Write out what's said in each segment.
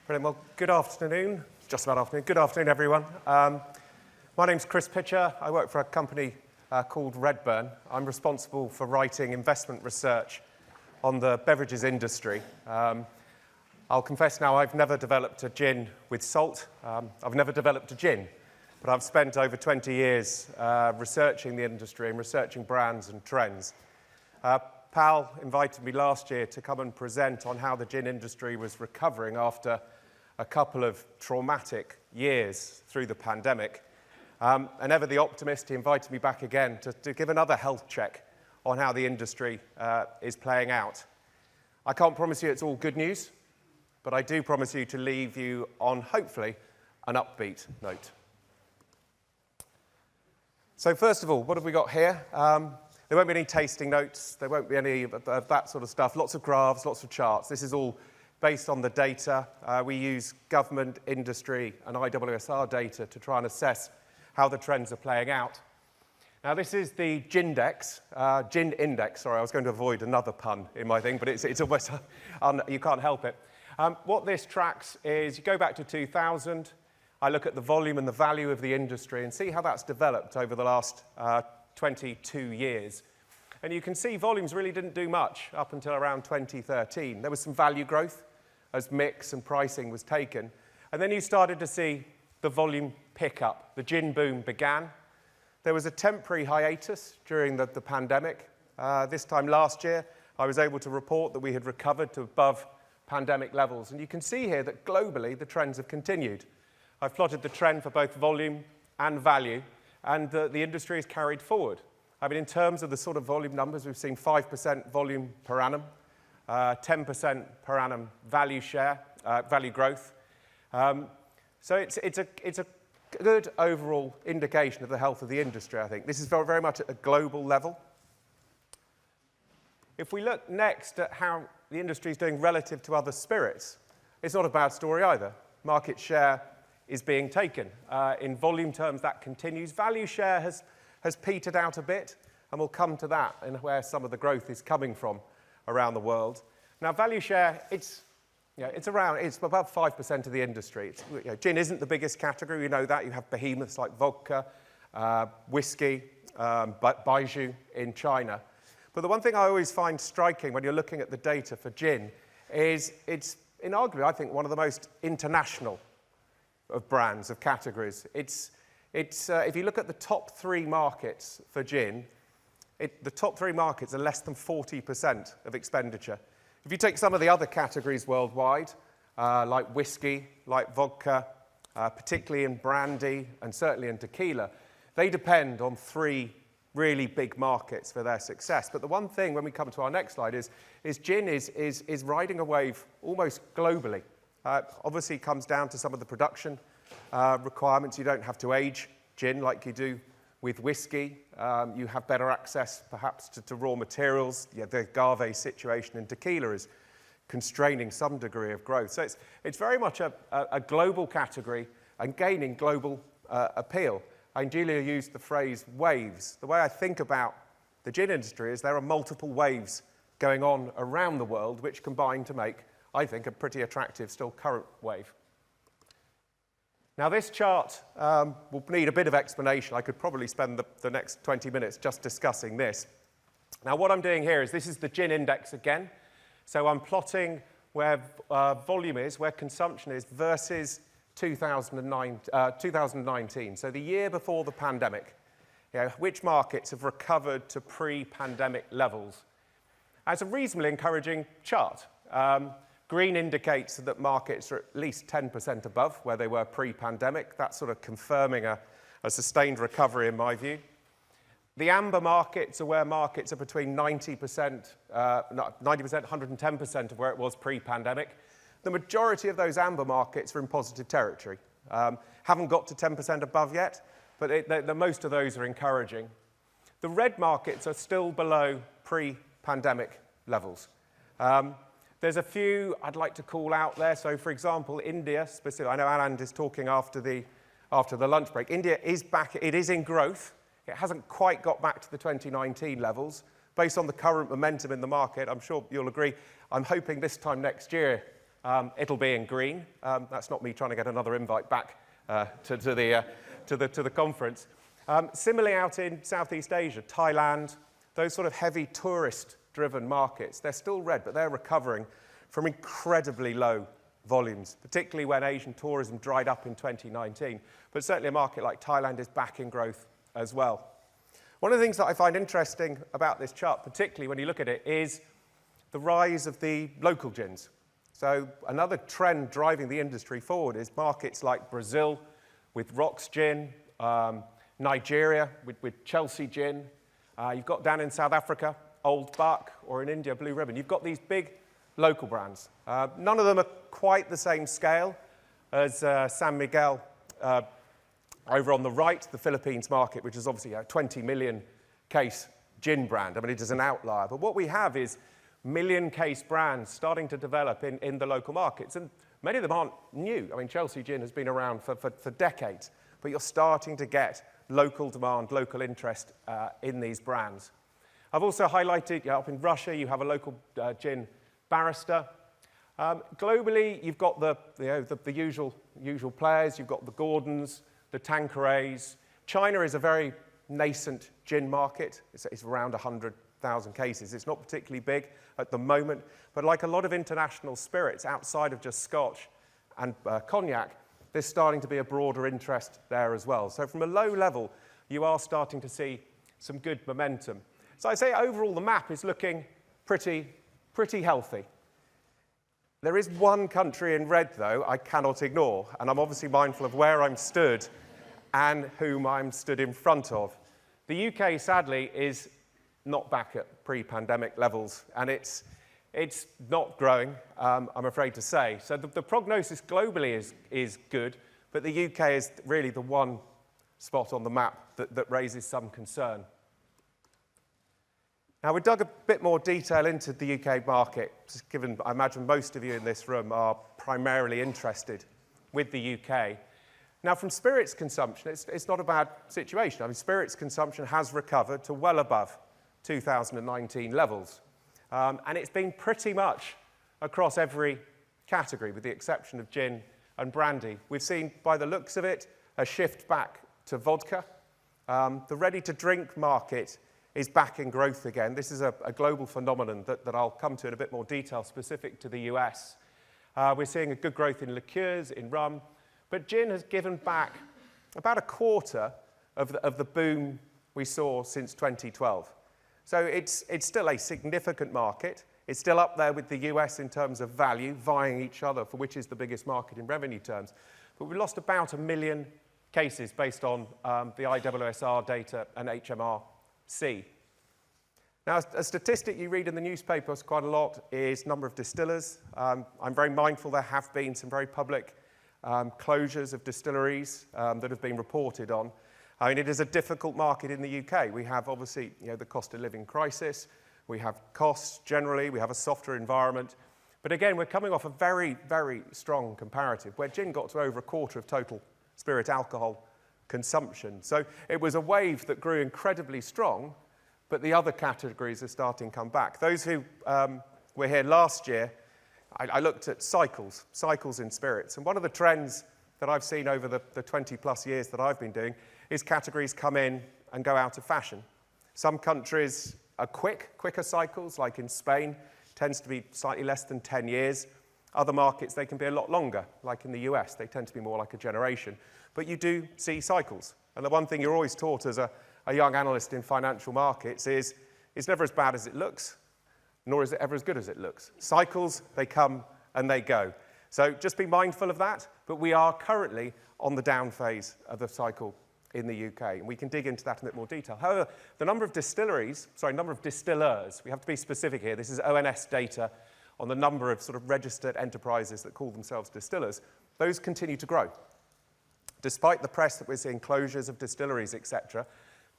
Brilliant. Well, good afternoon. Just about afternoon. Good afternoon, everyone. My name's Chris Pitcher. I work for a company called Redburn. I'm responsible for writing investment research on the beverages industry. I'll confess now I've never developed a gin with salt. I've never developed a gin, but I've spent over 20 years researching the industry and researching brands and trends. Pal invited me last year to come and present on how the gin industry was recovering after a couple of traumatic years through the pandemic. And ever the optimist, he invited me back again to give another health check on how the industry is playing out. I can't promise you it's all good news, but I do promise you to leave you on, hopefully, an upbeat note. So first of all, what have we got here? There won't be any tasting notes, there won't be any of that sort of stuff, lots of graphs, lots of charts. This is all based on the data. We use government, industry and IWSR data to try and assess how the trends are playing out. Now this is the gin index, I was going to avoid another pun in my thing, but it's almost, you can't help it. What this tracks is, you go back to 2000, I look at the volume and the value of the industry and see how that's developed over the last 22 years. And you can see volumes really didn't do much up until around 2013. There was some value growth as mix and pricing was taken. And then you started to see the volume pick up. The gin boom began. There was a temporary hiatus during the pandemic. This time last year, I was able to report that we had recovered to above pandemic levels. And you can see here that globally, the trends have continued. I've plotted the trend for both volume and value, and the industry is carried forward. I mean, in terms of the sort of volume numbers, we've seen 5% volume per annum, 10% per annum value share, value growth. So it's a good overall indication of the health of the industry, I think. This is very much at a global level. If we look next at how the industry is doing relative to other spirits, it's not a bad story either. Market share is being taken. In volume terms, that continues. Value share has petered out a bit, and we'll come to that and where some of the growth is coming from around the world. Now, value share, it's above 5% of the industry. Gin isn't the biggest category, we know that. You have behemoths like vodka, whiskey, baijiu in China. But the one thing I always find striking when you're looking at the data for gin is it's inarguably, I think, one of the most international of brands, of categories. If you look at the top 3 markets for gin, the top 3 markets are less than 40% of expenditure. If you take some of the other categories worldwide, like whiskey, like vodka, particularly in brandy and certainly in tequila, they depend on 3 really big markets for their success. But the one thing when we come to our next slide is gin is riding a wave almost globally. Obviously, it comes down to some of the production requirements. You don't have to age gin like you do with whiskey. You have better access, perhaps, to raw materials. The agave situation in tequila is constraining some degree of growth. So it's very much a global category and gaining global appeal. And Julia used the phrase waves. The way I think about the gin industry is there are multiple waves going on around the world which combine to make, I think, a pretty attractive still current wave. Now this chart will need a bit of explanation. I could probably spend the next 20 minutes just discussing this. Now what I'm doing here is this is the gin index again. So I'm plotting where volume is, where consumption is versus 2019, so the year before the pandemic. Which markets have recovered to pre-pandemic levels? It's a reasonably encouraging chart. Green indicates that markets are at least 10% above where they were pre-pandemic. That's sort of confirming a sustained recovery in my view. The amber markets are where markets are between 90%, 110% of where it was pre-pandemic. The majority of those amber markets are in positive territory. Haven't got to 10% above yet, but most of those are encouraging. The red markets are still below pre-pandemic levels. There's a few I'd like to call out there. So, for example, India, specifically, I know Anand is talking after the lunch break. India is back, it is in growth. It hasn't quite got back to the 2019 levels. Based on the current momentum in the market, I'm sure you'll agree, I'm hoping this time next year It'll be in green. That's not me trying to get another invite back to the conference. Similarly, out in Southeast Asia, Thailand, those sort of heavy tourist-driven markets, they're still red, but they're recovering from incredibly low volumes, particularly when Asian tourism dried up in 2019. But certainly a market like Thailand is back in growth as well. One of the things that I find interesting about this chart, particularly when you look at it, is the rise of the local gins. So another trend driving the industry forward is markets like Brazil with Rox Gin, Nigeria with Chelsea Gin. You've got down in South Africa, Old Buck, or in India, Blue Ribbon. You've got these big local brands. None of them are quite the same scale as San Miguel over on the right, the Philippines market, which is obviously a 20 million case gin brand. I mean, it is an outlier. But what we have is million case brands starting to develop in the local markets. And many of them aren't new. I mean, Chelsea Gin has been around for decades. But you're starting to get local demand, local interest in these brands. I've also highlighted, up in Russia, you have a local gin barrister. Globally, you've got the usual players. You've got the Gordons, the Tanquerays. China is a very nascent gin market. It's around 100,000 cases. It's not particularly big at the moment, but like a lot of international spirits outside of just Scotch and cognac, there's starting to be a broader interest there as well. So from a low level, you are starting to see some good momentum. So I'd say overall the map is looking pretty healthy. There is one country in red, though, I cannot ignore, and I'm obviously mindful of where I'm stood and whom I'm stood in front of. The UK, sadly, is not back at pre-pandemic levels, and it's not growing, I'm afraid to say. So the prognosis globally is good, but the UK is really the one spot on the map that raises some concern. Now, we dug a bit more detail into the UK market, just given I imagine most of you in this room are primarily interested with the UK. Now, from spirits consumption, it's not a bad situation. I mean, spirits consumption has recovered to well above 2019 levels. And it's been pretty much across every category, with the exception of gin and brandy. We've seen, by the looks of it, a shift back to vodka. The ready-to-drink market is back in growth again. This is a global phenomenon that I'll come to in a bit more detail, specific to the US. We're seeing a good growth in liqueurs, in rum, but gin has given back about a quarter of the boom we saw since 2012. So it's still a significant market. It's still up there with the US in terms of value, vying each other for which is the biggest market in revenue terms. But we lost about 1 million cases based on the IWSR data and HMRC. Now, a statistic you read in the newspapers quite a lot is number of distillers. I'm very mindful there have been some very public closures of distilleries that have been reported on. I mean, it is a difficult market in the UK. We have, obviously, the cost of living crisis. We have costs generally. We have a softer environment. But again, we're coming off a very, very strong comparative, where gin got to over a quarter of total spirit alcohol consumption. So it was a wave that grew incredibly strong, but the other categories are starting to come back. Those who were here last year, I looked at cycles in spirits. And one of the trends that I've seen over the 20-plus years that I've been doing is categories come in and go out of fashion. Some countries are quicker cycles, like in Spain, tends to be slightly less than 10 years. Other markets, they can be a lot longer, like in the US. They tend to be more like a generation. But you do see cycles. And the one thing you're always taught as a young analyst in financial markets is it's never as bad as it looks, nor is it ever as good as it looks. Cycles, they come and they go. So just be mindful of that. But we are currently on the down phase of the cycle in the UK, and we can dig into that in a bit more detail. However, the number of distillers, we have to be specific here. This is ONS data on the number of sort of registered enterprises that call themselves distillers. Those continue to grow. Despite the press that we're seeing closures of distilleries, etc.,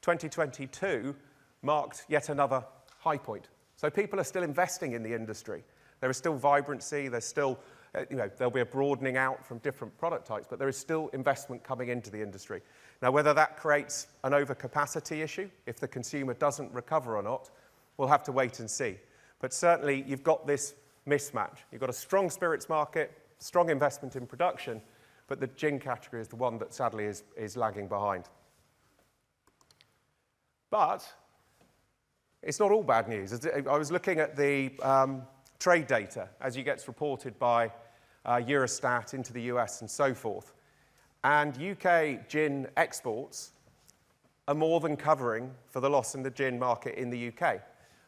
2022 marked yet another high point. So people are still investing in the industry. There is still vibrancy, there's still, there'll be a broadening out from different product types, but there is still investment coming into the industry. Now, whether that creates an overcapacity issue, if the consumer doesn't recover or not, we'll have to wait and see. But certainly, you've got this mismatch. You've got a strong spirits market, strong investment in production, but the gin category is the one that sadly is lagging behind. But it's not all bad news. I was looking at the trade data as it gets reported by Eurostat into the US and so forth. And UK gin exports are more than covering for the loss in the gin market in the UK.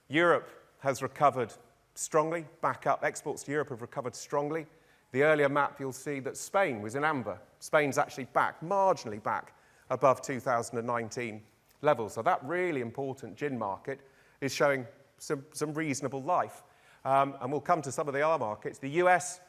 Europe has recovered strongly, back up. Exports to Europe have recovered strongly. The earlier map, you'll see that Spain was in amber. Spain's actually back, marginally back, above 2019 levels. So that really important gin market is showing some reasonable life. And we'll come to some of the other markets. The US,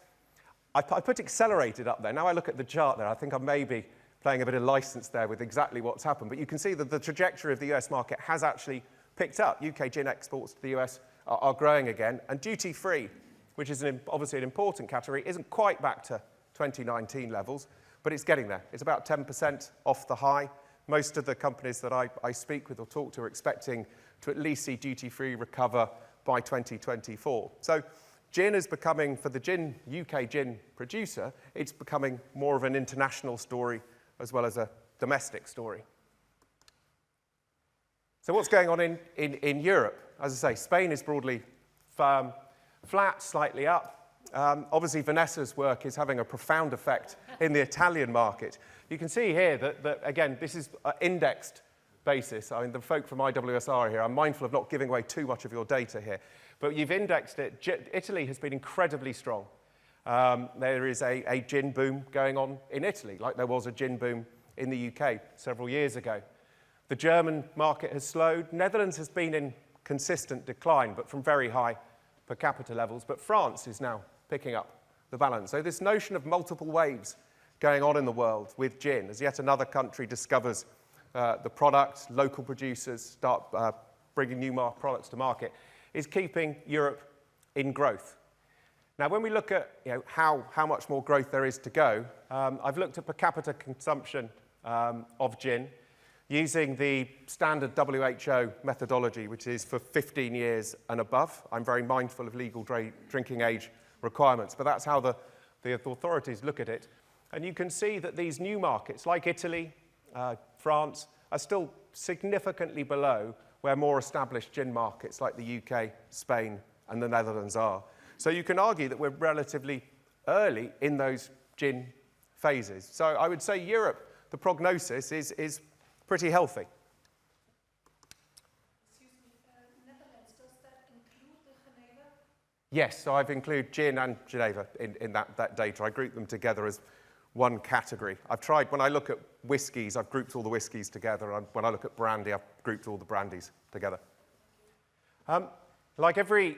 I put accelerated up there. Now I look at the chart there, I think I may be playing a bit of license there with exactly what's happened. But you can see that the trajectory of the US market has actually picked up. UK gin exports to the US are growing again. And duty-free, which is obviously an important category, isn't quite back to 2019 levels, but it's getting there. It's about 10% off the high. Most of the companies that I speak with or talk to are expecting to at least see duty-free recover by 2024. So gin is becoming, for the UK gin producer, it's becoming more of an international story as well as a domestic story. So what's going on in Europe? As I say, Spain is broadly flat, slightly up. Obviously, Vanessa's work is having a profound effect in the Italian market. You can see here that again, this is an indexed basis. I mean, the folk from IWSR here, I'm mindful of not giving away too much of your data here, but you've indexed it. Italy has been incredibly strong. There is a gin boom going on in Italy, like there was a gin boom in the UK several years ago. The German market has slowed. Netherlands has been in consistent decline, but from very high per capita levels. But France is now picking up the balance. So this notion of multiple waves going on in the world with gin, as yet another country discovers the product, local producers start bringing new products to market, is keeping Europe in growth. Now, when we look at how much more growth there is to go, I've looked at per capita consumption of gin using the standard WHO methodology, which is for 15 years and above. I'm very mindful of legal drinking age requirements, but that's how the authorities look at it. And you can see that these new markets, like Italy, France, are still significantly below where more established gin markets like the UK, Spain, and the Netherlands are. So you can argue that we're relatively early in those gin phases. So I would say Europe, the prognosis is pretty healthy. Excuse me, Netherlands, does that include the Geneva? Yes, so I've included gin and Geneva in that data. I group them together as one category. I've tried, when I look at whiskies, I've grouped all the whiskies together, and when I look at brandy, I've grouped all the brandies together. Like every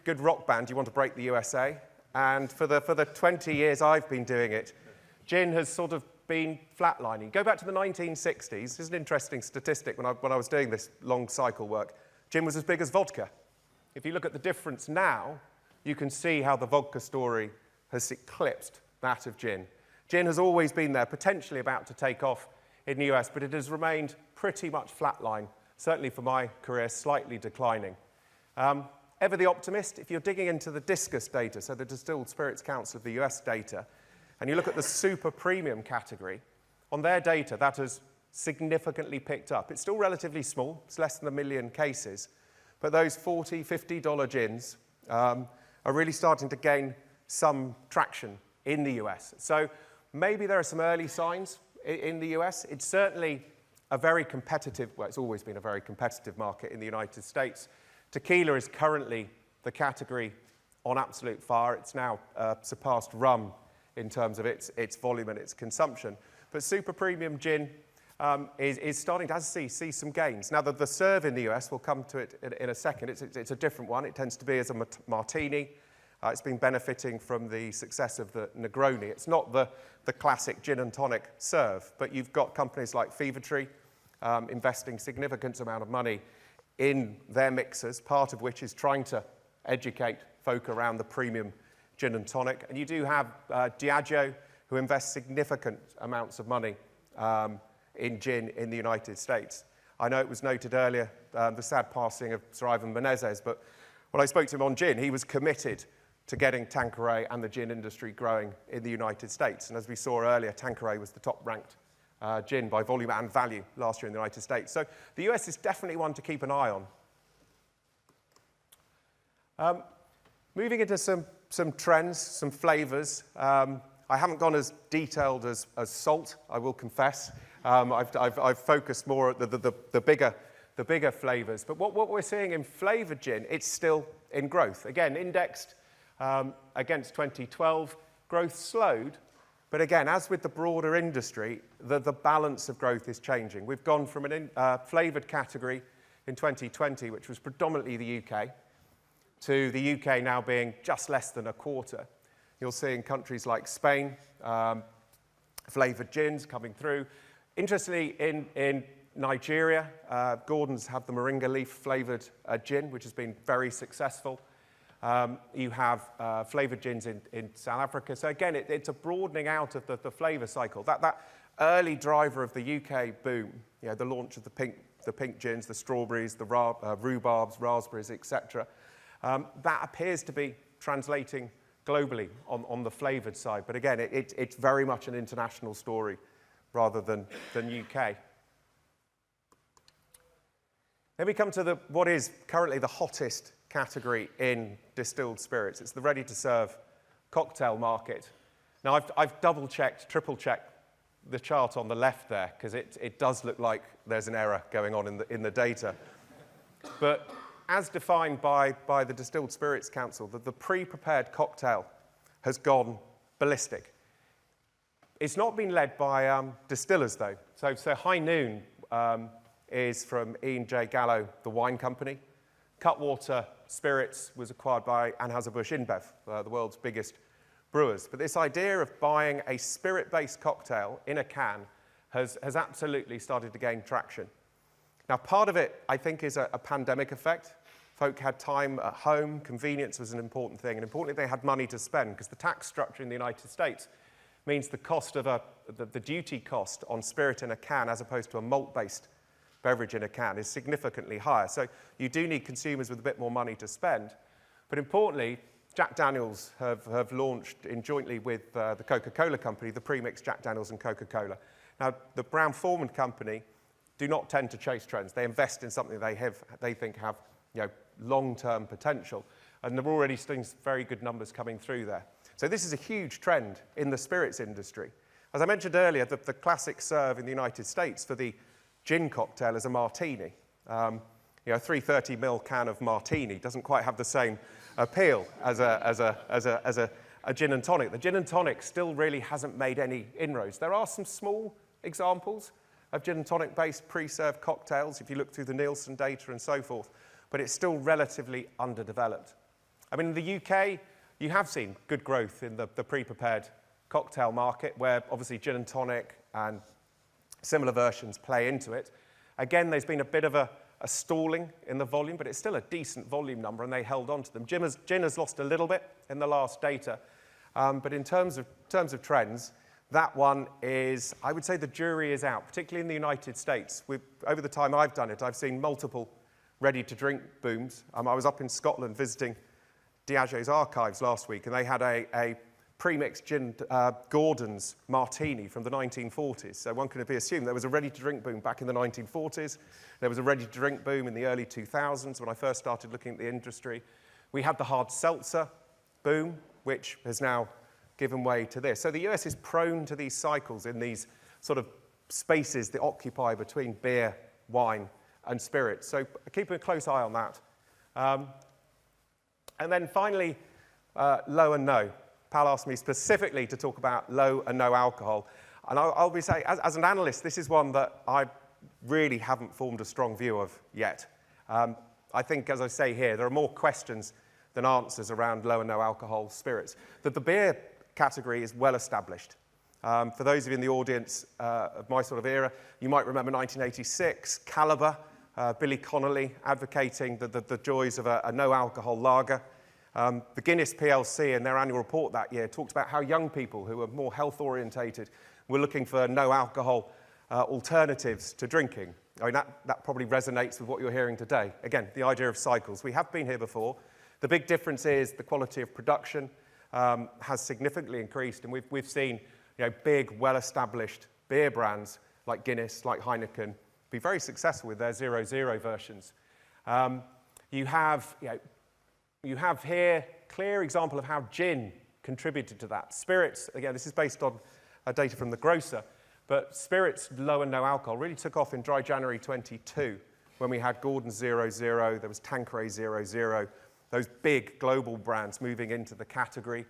good rock band, you want to break the USA, and for the 20 years I've been doing it, gin has sort of been flatlining. Go back to the 1960s. This is an interesting statistic. When I was doing this long cycle work, gin was as big as vodka. If you look at the difference now, you can see how the vodka story has eclipsed that of gin. Gin has always been there, potentially about to take off in the US, but it has remained pretty much flatline, certainly for my career, slightly declining. Ever the optimist, if you're digging into the DISCUS data, so the Distilled Spirits Council of the US data, and you look at the super premium category, on their data, that has significantly picked up. It's still relatively small, it's less than 1 million cases, but those $40, $50 gins are really starting to gain some traction in the US. So maybe there are some early signs in the US. It's certainly a very competitive, well, it's always been a very competitive market in the United States. Tequila is currently the category on absolute fire. It's now surpassed rum in terms of its volume and its consumption. But super premium gin is starting to see some gains. Now, the serve in the US, we'll come to it in a second, it's a different one. It tends to be as a martini. It's been benefiting from the success of the Negroni. It's not the classic gin and tonic serve, but you've got companies like Fever-Tree investing significant amount of money in their mixers, part of which is trying to educate folk around the premium gin and tonic. And you do have Diageo, who invests significant amounts of money in gin in the United States. I know it was noted earlier, the sad passing of Sir Ivan Menezes, but when I spoke to him on gin, he was committed to getting Tanqueray and the gin industry growing in the United States. And as we saw earlier, Tanqueray was the top-ranked gin by volume and value last year in the United States. So the US is definitely one to keep an eye on. Moving into some trends, some flavours. I haven't gone as detailed as salt, I will confess. I've focused more at the bigger flavours. But what we're seeing in flavoured gin, it's still in growth. Again, indexed against 2012, growth slowed. But again, as with the broader industry, the balance of growth is changing. We've gone from a flavoured category in 2020, which was predominantly the UK, to the UK now being just less than a quarter. You'll see in countries like Spain, flavoured gins coming through. Interestingly, in Nigeria, Gordon's have the moringa leaf flavoured gin, which has been very successful. You have flavoured gins in South Africa. So again, it's a broadening out of the flavour cycle. That early driver of the UK boom, you know, the launch of the pink gins, the strawberries, the rhubarbs, raspberries, etc. That appears to be translating globally on the flavoured side. But again, it's very much an international story rather than UK. Then we come to what is currently the hottest category in distilled spirits. It's the ready-to-serve cocktail market. Now, I've double-checked, triple-checked the chart on the left there, because it does look like there's an error going on in the data. But as defined by the Distilled Spirits Council, the pre-prepared cocktail has gone ballistic. It's not been led by distillers, though. So High Noon is from Ian J. Gallo, the wine company. Cutwater Spirits was acquired by Anheuser-Busch InBev, the world's biggest brewers. But this idea of buying a spirit-based cocktail in a can has absolutely started to gain traction. Now, part of it, I think, is a pandemic effect. Folk had time at home. Convenience was an important thing. And importantly, they had money to spend, because the tax structure in the United States means the cost of the duty cost on spirit in a can, as opposed to a malt-based beverage in a can, is significantly higher. So you do need consumers with a bit more money to spend. But importantly, Jack Daniels have launched, jointly with the Coca-Cola company, the pre-mixed Jack Daniels and Coca-Cola. Now, the Brown-Forman company do not tend to chase trends. They invest in something they think have, you know, long-term potential. And they're already seeing very good numbers coming through there. So this is a huge trend in the spirits industry. As I mentioned earlier, the classic serve in the United States for the gin cocktail is a martini. You know, a 330ml can of martini doesn't quite have the same appeal as a gin and tonic. The gin and tonic still really hasn't made any inroads. There are some small examples of gin and tonic-based pre-served cocktails, if you look through the Nielsen data and so forth, but it's still relatively underdeveloped. I mean, in the UK, you have seen good growth in the pre-prepared cocktail market, where obviously gin and tonic and similar versions play into it. Again, there's been a bit of a stalling in the volume, but it's still a decent volume number, and they held on to them. Gin has lost a little bit in the last data, but in terms of trends, that one is, I would say the jury is out, particularly in the United States. Over the time I've done it, I've seen multiple ready-to-drink booms. I was up in Scotland visiting Diageo's archives last week, and they had a pre-mixed gin Gordon's martini from the 1940s. So one can be assumed there was a ready-to-drink boom back in the 1940s. There was a ready-to-drink boom in the early 2000s when I first started looking at the industry. We had the hard seltzer boom, which has now given way to this. So the US is prone to these cycles in these sort of spaces that occupy between beer, wine, and spirits. So keep a close eye on that. And then finally, low and no. Pal asked me specifically to talk about low and no alcohol. And I'll be saying, as an analyst, this is one that I really haven't formed a strong view of yet. I think, as I say here, there are more questions than answers around low and no alcohol spirits. That the beer category is well established. For those of you in the audience of my sort of era, you might remember 1986, Caliber, Billy Connolly advocating the joys of a no-alcohol lager. The Guinness PLC in their annual report that year talked about how young people who are more health-orientated were looking for no-alcohol alternatives to drinking. I mean, that probably resonates with what you're hearing today. Again, the idea of cycles. We have been here before. The big difference is the quality of production has significantly increased, and we've seen big, well-established beer brands like Guinness, like Heineken, be very successful with their 0.0 versions. You have here a clear example of how gin contributed to that. Spirits, again, this is based on data from the grocer, but spirits, low and no alcohol, really took off in dry January 22 when we had Gordon's 0.0, there was Tanqueray 0.0, those big global brands moving into the category,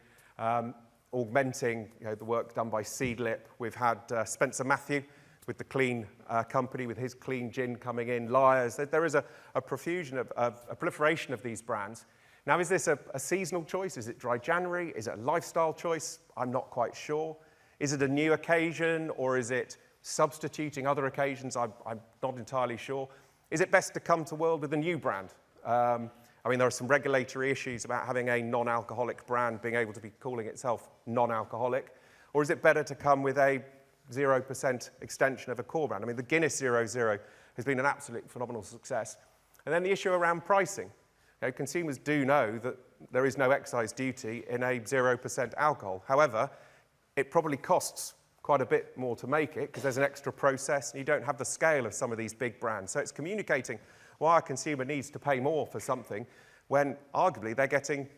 augmenting the work done by Seedlip. We've had Spencer Matthew with the Clean company, with his clean gin coming in, Lyres. There is a profusion of a proliferation of these brands. Now, is this a seasonal choice? Is it dry January? Is it a lifestyle choice? I'm not quite sure. Is it a new occasion, or is it substituting other occasions? I'm not entirely sure. Is it best to come to world with a new brand? I mean, there are some regulatory issues about having a non-alcoholic brand being able to be calling itself non-alcoholic. Or is it better to come with a 0% extension of a core brand? I mean, the Guinness 0.0 has been an absolute phenomenal success. And then the issue around pricing. Consumers do know that there is no excise duty in a 0% alcohol. However, it probably costs quite a bit more to make it because there's an extra process and you don't have the scale of some of these big brands. So it's communicating why a consumer needs to pay more for something when arguably they're getting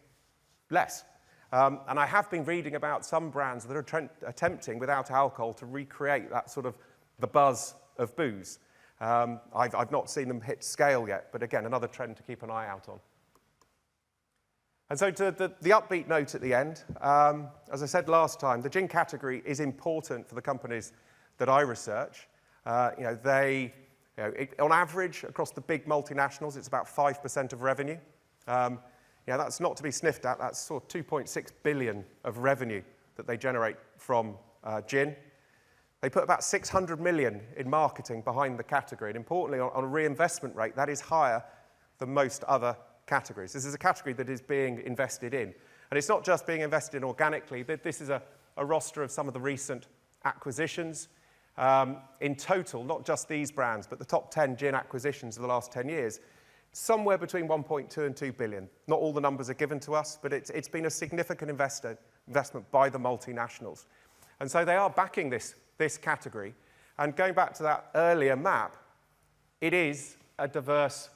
less. And I have been reading about some brands that are attempting without alcohol to recreate that sort of the buzz of booze. I've not seen them hit scale yet, but again, another trend to keep an eye out on. And so to the upbeat note at the end, as I said last time, the gin category is important for the companies that I research. On average, across the big multinationals, it's about 5% of revenue. That's not to be sniffed at. That's sort of 2.6 billion of revenue that they generate from gin. They put about 600 million in marketing behind the category. And importantly, on a reinvestment rate, that is higher than most other categories. This is a category that is being invested in. And it's not just being invested in organically. This is a roster of some of the recent acquisitions. In total, not just these brands, but the top 10 gin acquisitions of the last 10 years, somewhere between 1.2 and 2 billion. Not all the numbers are given to us, but it's been a significant investment by the multinationals. And so they are backing this category. And going back to that earlier map, it is a diverse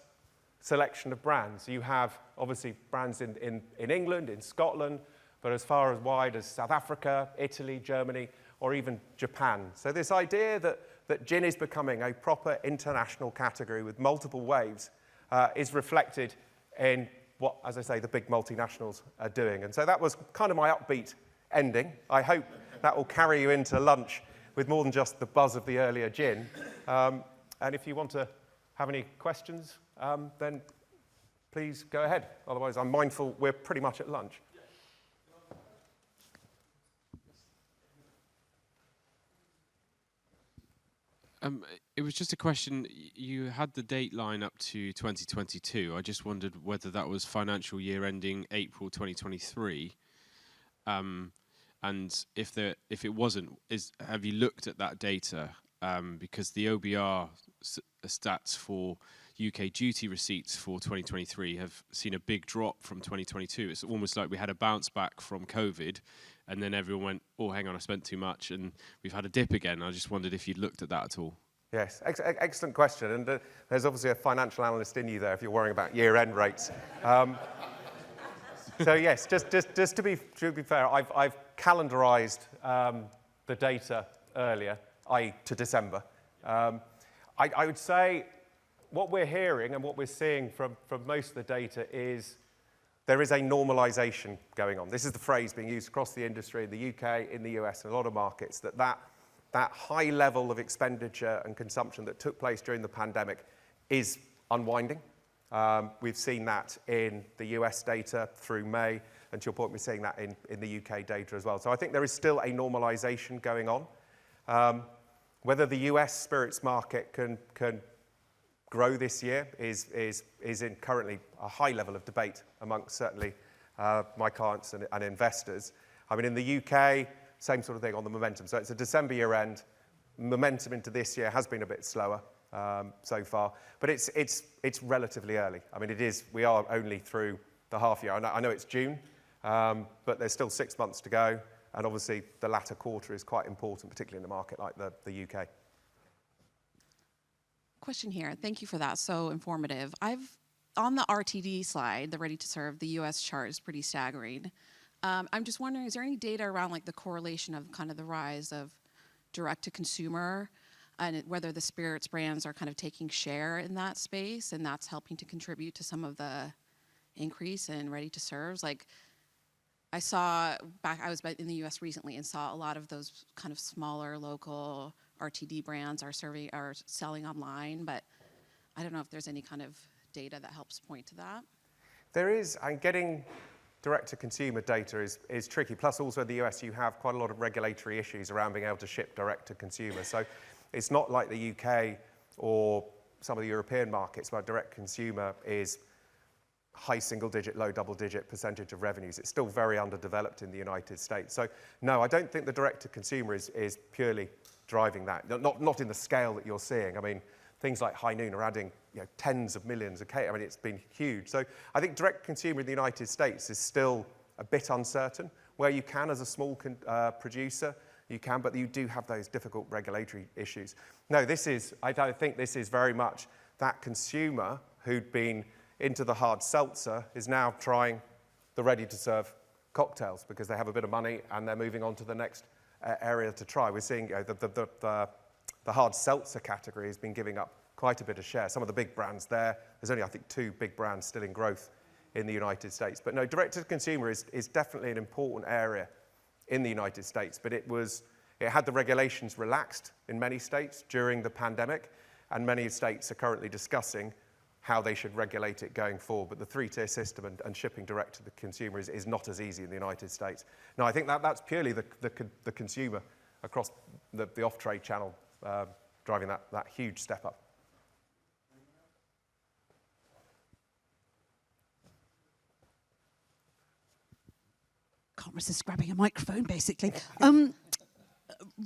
selection of brands. You have, obviously, brands in England, in Scotland, but as far as wide as South Africa, Italy, Germany, or even Japan. So this idea that gin is becoming a proper international category with multiple waves is reflected in what, as I say, the big multinationals are doing. And so that was kind of my upbeat ending. I hope that will carry you into lunch with more than just the buzz of the earlier gin. And if you want to have any questions, then please go ahead. Otherwise, I'm mindful we're pretty much at lunch. It was just a question. You had the date line up to 2022. I just wondered whether that was financial year ending April 2023. And if it wasn't, have you looked at that data? Because the OBR stats for UK duty receipts for 2023 have seen a big drop from 2022. It's almost like we had a bounce back from COVID, and then everyone went, oh, hang on, I spent too much, and we've had a dip again. I just wondered if you'd looked at that at all. Yes, excellent question. And there's obviously a financial analyst in you there if you're worrying about year-end rates. So yes, just to be fair, I've calendarized the data earlier, i.e. to December. I would say what we're hearing and what we're seeing from most of the data is there is a normalization going on. This is the phrase being used across the industry in the UK, in the US, and a lot of markets, that high level of expenditure and consumption that took place during the pandemic is unwinding. We've seen that in the US data through May, and to your point, we're seeing that in the UK data as well. So I think there is still a normalization going on. Whether the US spirits market can grow this year is in currently a high level of debate amongst certainly my clients and investors. I mean, in the UK, same sort of thing on the momentum. So it's a December year end. Momentum into this year has been a bit slower so far, but it's relatively early. I mean, we are only through the half year. I know it's June, but there's still 6 months to go. And obviously, the latter quarter is quite important, particularly in a market like the UK. Question here. Thank you for that. So informative. On the RTD slide, the ready to serve, the US chart is pretty staggering. I'm just wondering, is there any data around like the correlation of kind of the rise of direct to consumer and whether the spirits brands are kind of taking share in that space and that's helping to contribute to some of the increase in ready to serves? Like I was in the US recently and saw a lot of those kind of smaller local RTD brands are selling online, but I don't know if there's any kind of data that helps point to that. There is, and getting direct-to-consumer data is tricky. Plus, also in the US, you have quite a lot of regulatory issues around being able to ship direct-to-consumer. So it's not like the UK or some of the European markets where direct-consumer is high single-digit, low double-digit percentage of revenues. It's still very underdeveloped in the United States. So no, I don't think the direct-to-consumer is purely driving that. Not in the scale that you're seeing. I mean, things like High Noon are adding tens of millions of cases. I mean, it's been huge. So I think direct consumer in the United States is still a bit uncertain. Where you can, as a small producer, you can, but you do have those difficult regulatory issues. No, I don't think this is very much that consumer who'd been into the hard seltzer is now trying the ready-to-serve cocktails because they have a bit of money and they're moving on to the next area to try. We're seeing the hard seltzer category has been giving up quite a bit of share. Some of the big brands there's only, I think, 2 big brands still in growth in the United States. But no, direct-to-consumer is definitely an important area in the United States. But it had the regulations relaxed in many states during the pandemic, and many states are currently discussing how they should regulate it going forward. But the 3-tier system and shipping direct to the consumer is not as easy in the United States. No, I think that's purely the consumer across the off-trade channel driving that huge step up. Can't resist grabbing a microphone, basically.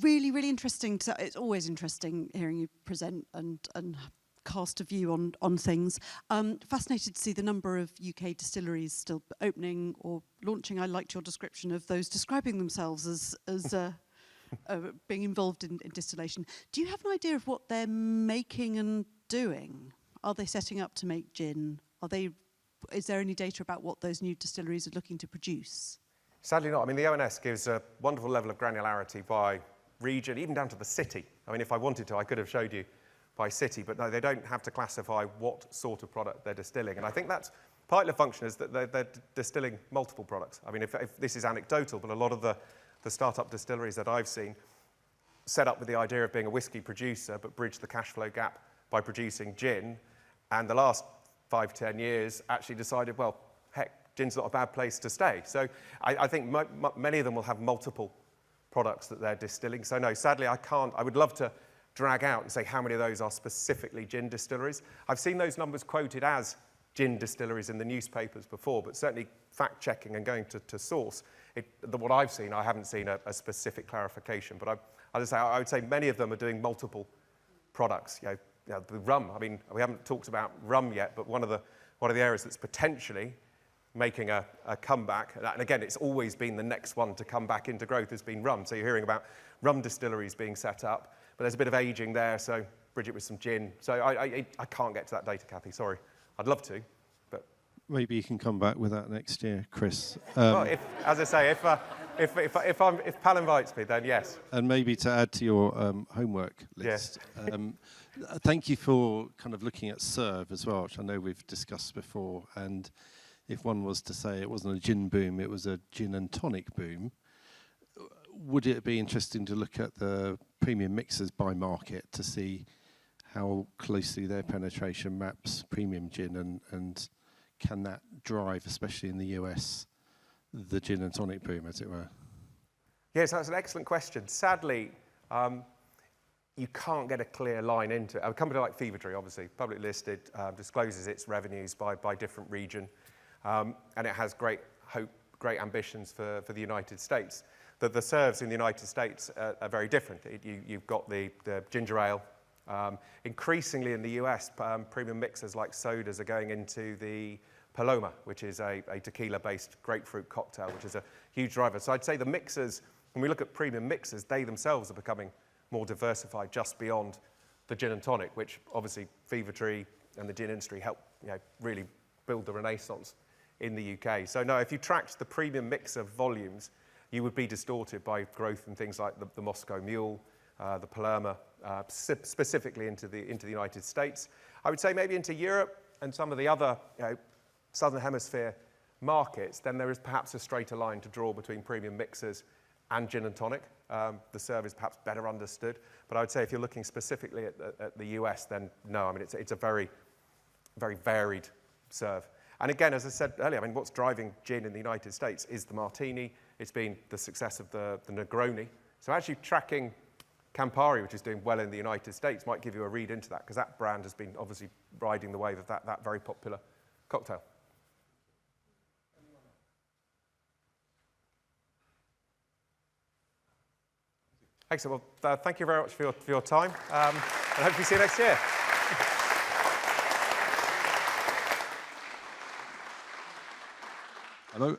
Really, really interesting. It's always interesting hearing you present and cast a view on things. Fascinated to see the number of UK distilleries still opening or launching. I liked your description of those describing themselves as being involved in distillation. Do you have an idea of what they're making and doing? Are they setting up to make gin? Is there any data about what those new distilleries are looking to produce? Sadly not. I mean, the ONS gives a wonderful level of granularity by region, even down to the city. I mean, if I wanted to, I could have showed you by city, but no, they don't have to classify what sort of product they're distilling. And I think that's partly the function is that they're distilling multiple products. I mean, if this is anecdotal, but a lot of the startup distilleries that I've seen set up with the idea of being a whiskey producer, but bridge the cash flow gap by producing gin. And the last 5-10 years actually decided, well, heck, gin's not a bad place to stay. So I think many of them will have multiple products that they're distilling. So no, sadly, I would love to drag out and say how many of those are specifically gin distilleries. I've seen those numbers quoted as gin distilleries in the newspapers before, but certainly fact-checking and going to source, what I've seen, I haven't seen a specific clarification. But I would say many of them are doing multiple products. The rum, I mean, we haven't talked about rum yet, but one of the areas that's potentially making a comeback, and again, it's always been the next one to come back into growth has been rum. So you're hearing about rum distilleries being set up, but there's a bit of aging there, so bridge it with some gin. So I can't get to that data, Kathy, sorry. I'd love to, but... Maybe you can come back with that next year, Chris. Well, as I say, if Pal invites me, then yes. And maybe to add to your homework list, thank you for kind of looking at serve as well, which I know we've discussed before, and if one was to say it wasn't a gin boom, it was a gin and tonic boom, would it be interesting to look at the premium mixers by market to see how closely their penetration maps premium gin and can that drive, especially in the US, the gin and tonic boom, as it were? Yes, that's an excellent question. Sadly, you can't get a clear line into it. A company like Fever-Tree, obviously, publicly listed, discloses its revenues by different region. And it has great hope, great ambitions for the United States. The serves in the United States are very different. You've got the ginger ale. Increasingly in the US, premium mixers like sodas are going into the Paloma, which is a tequila-based grapefruit cocktail, which is a huge driver. So I'd say the mixers, when we look at premium mixers, they themselves are becoming more diversified just beyond the gin and tonic, which obviously Fever-Tree and the gin industry helped really build the renaissance in the UK. So no, if you tracked the premium mixer volumes, you would be distorted by growth in things like the Moscow Mule, the Paloma, specifically into the United States. I would say maybe into Europe and some of the other Southern Hemisphere markets, then there is perhaps a straighter line to draw between premium mixers and gin and tonic. The serve is perhaps better understood. But I would say if you're looking specifically at the US, then no, I mean, it's a very, very varied serve. And again, as I said earlier, I mean, what's driving gin in the United States is the martini. It's been the success of the Negroni. So actually tracking Campari, which is doing well in the United States, might give you a read into that, because that brand has been obviously riding the wave of that very popular cocktail. Excellent. Well, thank you very much for your time, and hopefully see you next year. Hello.